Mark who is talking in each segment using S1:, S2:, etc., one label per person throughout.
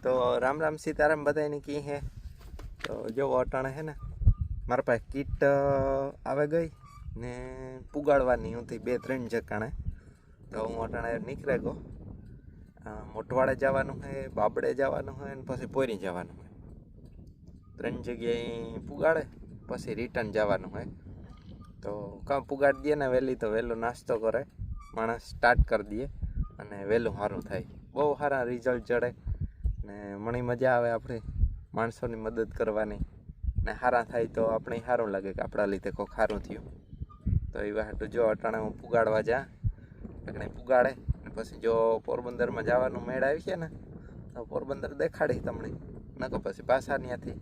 S1: तो राम राम सीताराम बधाई की है। तो जो अटाणे है ने मारा पास किट आवे गई ने पुगाड़वानी होती 2-3 जकाणे। तो हूँ अटाणे निकळे गो मोटवाड़े जवानुं है, बाबड़े जवानुं है ने पछी पोरी जवानुं है। 3 जग्याए पुगाड़े पछी रिटर्न जवानुं है। तो का पुगाड़ दिए ने वहेली तो वहेलो नास्तो करे माणस स्टार्ट कर दिए अने वहेलुं सारूं थाय। बहु सारा रिजल्ट जड़े ने मणी मजा आवे आपणी माणसोनी मदद करवानी ने सारा थाय तो आपणे सारूं लागे के आपणा लीधे कोईक सारूं थयुं। तो एवा हाटू जो अटाणे हूँ पुगाड़वा जा एकणे पुगाड़े पछी जो पोरबंदर में जवानुं मेळ आवी छे ने तो पोरबंदर देखाड़ी तमने नको पछी पाछा न्याथी।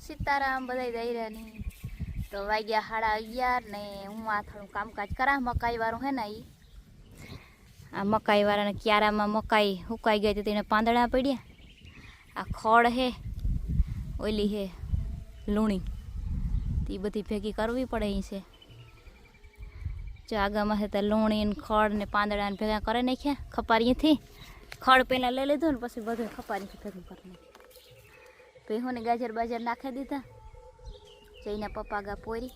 S2: सीताराम बधाई दईरानी। तो वाग्या 11:30 ने हूँ आ थोड़ू कामकाज करा मकाई वाळू है ने आ मकाई वाळा ने क्यारा में मकाई हुकाई गई तो तेने पांदड़ा पड्या। आ खड़ है ओली है लूणी ती बधी भेगी करवी पड़े ही से। जो आगा में तो लूणी ने खड़ ने पांदड़ा ने भेगा करे नाख्या खपारी थी। खड़ पहला ले लीधुं ने पछी बधुं खपारी थी भेगुं कर नाख्युं। भीहू ने गाजर बाजर नाखी दीधा। जईने पप्पा गा पोरी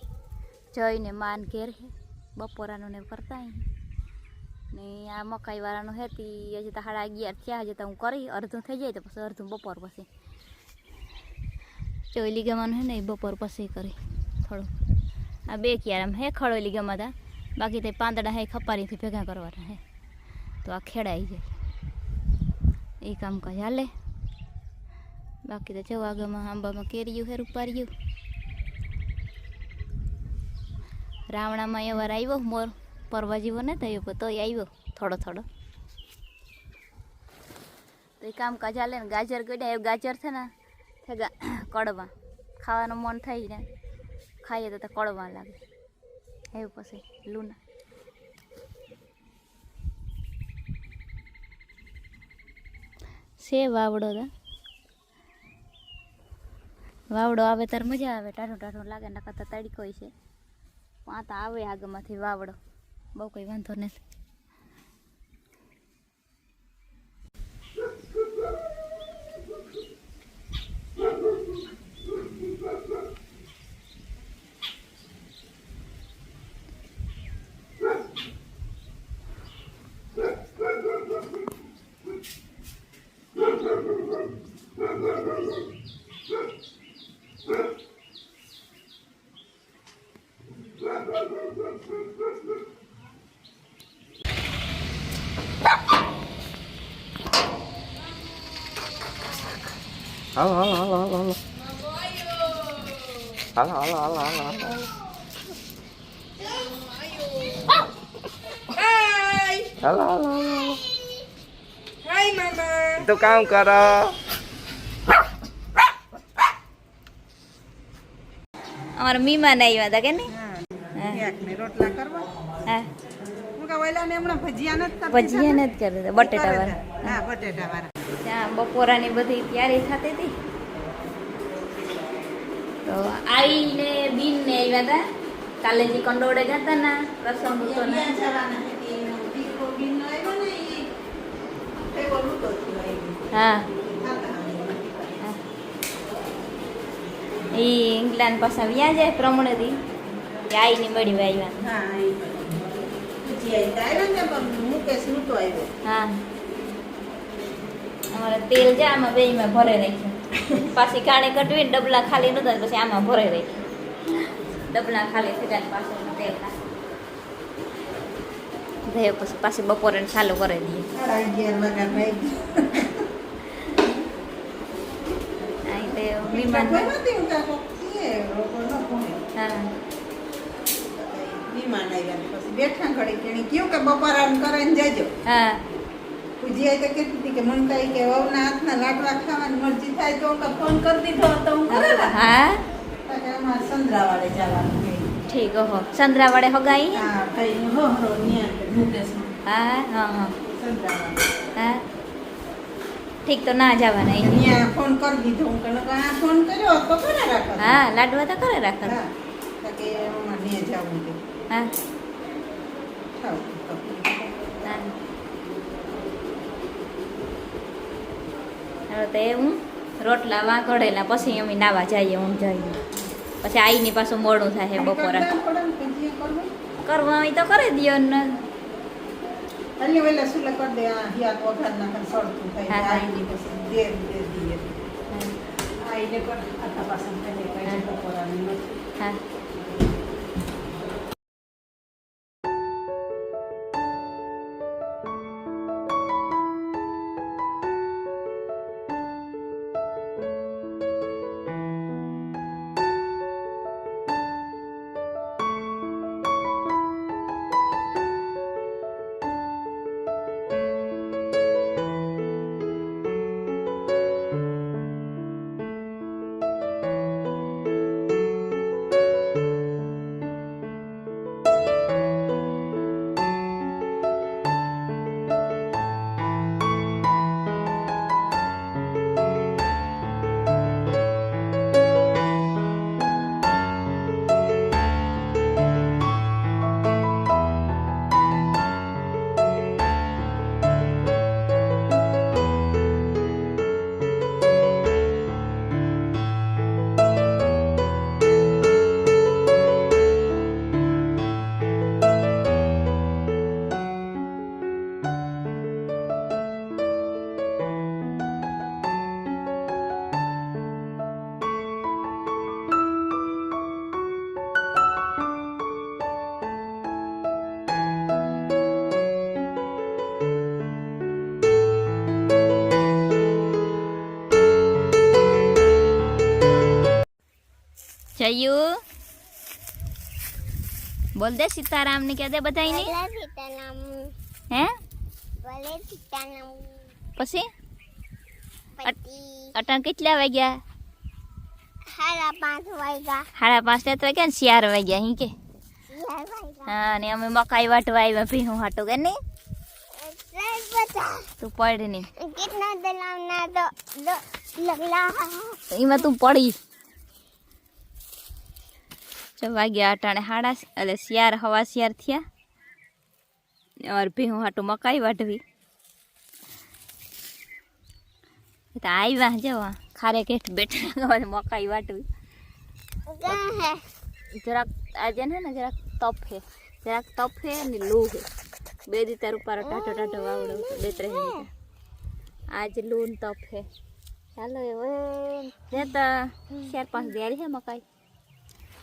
S2: जईने मान घेर है बपोरानु ने करता ही ने आ मकाई वाळानु है ती हजी तो 11:30 थया हजी तो हूँ करी अर्धुं थई जाए तो पछी अर्धुं बपोर पछी चोली गमानु है ने बपोर पछी करी थोड़ू आ 2 क्याराम है खड़ोली गमा था बाकी तो पांदड़ा है खपारी थी भेगा करवाना है तो आ खेड़ाई जाए ए काम काज हाले। बाकी तो जो आगे में आंबा में केरिયું है रूपारिયું रावणा में एवर आव्यो मोर परवा जेवो न थयो तो आव्यो थोड़ो थोड़ो तो काम काज हाले ने गाजर गड्या गाजर थे ना थेगा कड़वा खावानो मन थाय ने खाइए तो कड़वा लागे एवं पछी लूना से वावड़ो था वावड़ो आवे तार मजा आवे टाठो टाठो लागे नका तो तड़को है पाता आवे आगमांथी वावड़ो बहु कोई वांधो नहीं।
S1: हालो हालो हालो हालो हालो हालो हालो हालो हालो
S3: हाय
S1: हालो हालो हालो
S3: हाय मामा
S1: तो काम करो।
S2: अमर मीमान आव्या था के नहीं
S3: एक ने रोटला करवा
S2: हाँ
S3: मुका वाला ने हमणा भजिया नत करती
S2: भजिया नत करे थे बटेटा वाला
S3: हां बटेटा वाला
S2: ત્યાં બપોરાની બધી તૈયારી થતી હતી તો આઈ ને બીન ને આવ્યા હતા કાલે જે કંડોળે ગયા ના પ્રસંગ હતો ને
S3: જવાના હતી દીકરો બિન નો આવ્યો ને એ બોલું તો
S2: હા એ ઇંગ્લેન્ડ પાછા વ્યા જાય પ્રમણેથી આઈ ની મળી આવ્યા
S3: હા એ ભજીયા આવ્યા ને પણ મુકેશ નતો આવ્યો
S2: હા અમારે તેલ છે આમાં બેયમાં ભરે રાખ્યું પાછી કાણે કટવી ડબલા ખાલી નતા પછી આમાં ભરે રાખ્યું ડબલા ખાલી થઈ પાછળ તેલ નાખે પછી પાછી બપોરે ચાલુ કરી દઈએ
S3: 11:30 વાગ્યા ભાઈ
S2: અહીં તે વિમાન
S3: કોઈ નથી ઉતા કોઈએ લોકો ન કોને
S2: હા
S3: વિમાન આવ્યા ને પછી બેઠા ઘડી કેણી કયું કે બપોરાન કરીને જજો
S2: હા
S3: પૂજી તો કહેતી હતી કે મન કાઈ કે વહુના હાથના લાડવા ખાવાની મરજી થાય તો કે ફોન કરી દીધો તો હું કરેલા
S2: હા
S3: કે અમાર સંદ્રાવાડે જવાનું છે
S2: ઠીક ઓહો સંદ્રા વડે હગાઈ હે?
S3: હા ભાઈ હો હરો ન્યા મુકેશમાં
S2: હા હા હા
S3: સંદાવા
S2: હા ઠીક તો ના જવાના અહીં.
S3: ન્યા ફોન કરી દીધો હું કહું કે આ ફોન કર્યો તો કરે રાખો
S2: હા લાડવા તો કરે રાખે
S3: હા તો કે અમારે ન્યા જાવું છે
S2: હા
S3: થાવ
S2: હા હવે તો હું રોટલા વાંકળેલા પછી અમે નાવા જઈએ હું જઈએ પછી આવીને પાછું મોડું થાય બપોરે કરવા હોય તો કરી દો ને
S3: અલી વેલા સુલે કર દે આ હિયા વઘાર નાખન સળતું થાય
S2: હા, હા.
S3: આઈને પછી દેર દીએ આઈને પર આખા પાસન થાય કઈ બપોરાની નથી
S2: હા જયુ બોલ દે સીતારામ ને કહે દે બધાને હે પછી અટાણ કેટલા વાગ્યા
S4: 5:30 વાગ્યા
S2: 5:30 તો વાગ્યા ને 4 વાગ્યા અહીં કે હા ને અમે મકાઈ વાટવા આવ્યા ભીહું હાટું કે નહીં તું પડ નહીં
S4: कितना दलावना दो लगला
S2: એમાં તું પડી જો વાગ્યા અટાણે 4:30 એટલે 4 થયા અમારે ભીહું હાટું મકાઈ વાટવી તો આવ્યા જવા ખારે કેઠ બેઠા મકાઈ વાટવી
S4: क्या है
S2: જરાક આજે ને જરાક તપ હે ને લૂ હે બે દી તાર ઉપર ટાટો વાવડો 2-3 દી આજ લૂ ને તપ હે ચાલો હવે જતા 4-5 દિવાળી હે મકાઈ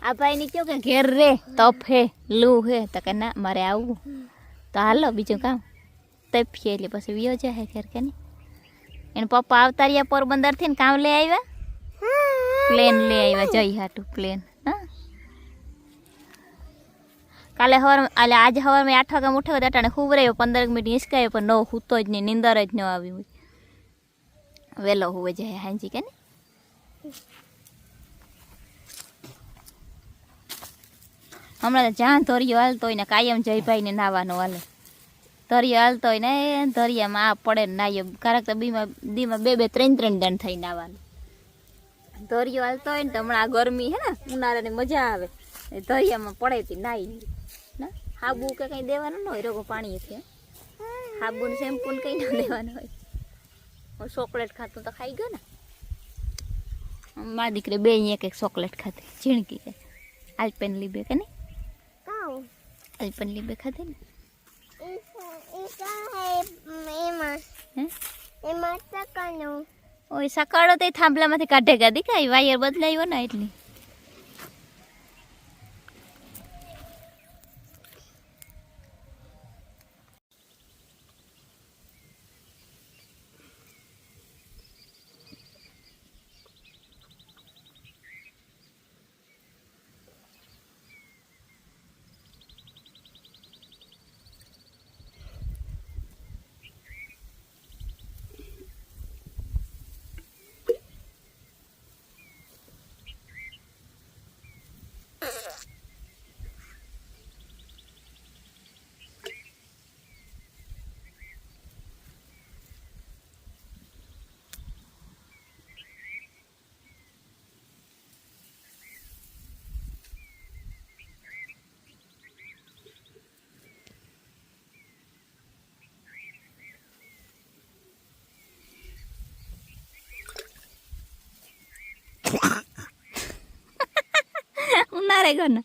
S2: આ ભાઈ ને કયો કે ઘેર રે તપ હે લૂ હે તો કે ના મારે આવવું તો હાલો બીજું કામ તપીએ એટલે પછી વિયો જાય ઘેર કે નહીં એને પપ્પા આવતા રહ્યા પોરબંદર થી ને કામ લઈ આવ્યા પ્લેન લઈ આવ્યા જઈ હાટું પ્લેન હા કાલે હવાર એટલે આજે હવાર મેં 8 વાગે ઉઠ્યો અટાણે ખૂબ રહ્યો 15 મિનિટ હિંચકાયો પણ ન હૂતો જ નહીં નીંદર જ ન આવી હોય વહેલો હુવે જાય હાંજી કે નહીં હમણાં તો જ્યાં ધોરિયો હાલતો હોય ને કાયમ જયભાઈને નાવાનો હાલે ધોરિયો હાલતો હોય ને ધોરિયામાં આ પડે ને નાયો ક્યારેક તો દીમાં 2-3 દંડ થઈ નાવાનું ધોરિયો હાલતો હોય ને તો હમણાં આ ગરમી હે ને ઉનાળાની મજા આવે ધોરિયામાં પડે તી નાઈ ને હાબુ કે કંઈ દેવાનું ન હોય રોગો પાણી છે હાબુ ને શેમ્પુ ને કંઈ ન દેવાનું હોય ચોકલેટ ખાતું તો ખાઈ ગયો ને મારા દીકરે 2 એક ચોકલેટ ખાતી ઝીણકી કે આલ્પેન લીબે કે નહીં
S4: काऊ
S2: આલ્પેન લીબે ખાતી ને
S4: इसका है एमा
S2: હે
S4: एमा तकनो
S2: ઓય સકાળો તે થાંભલામાંથી કાઢે ગાદી કાંઈ વાયર બદલાયો ને એટલી કરેગા ના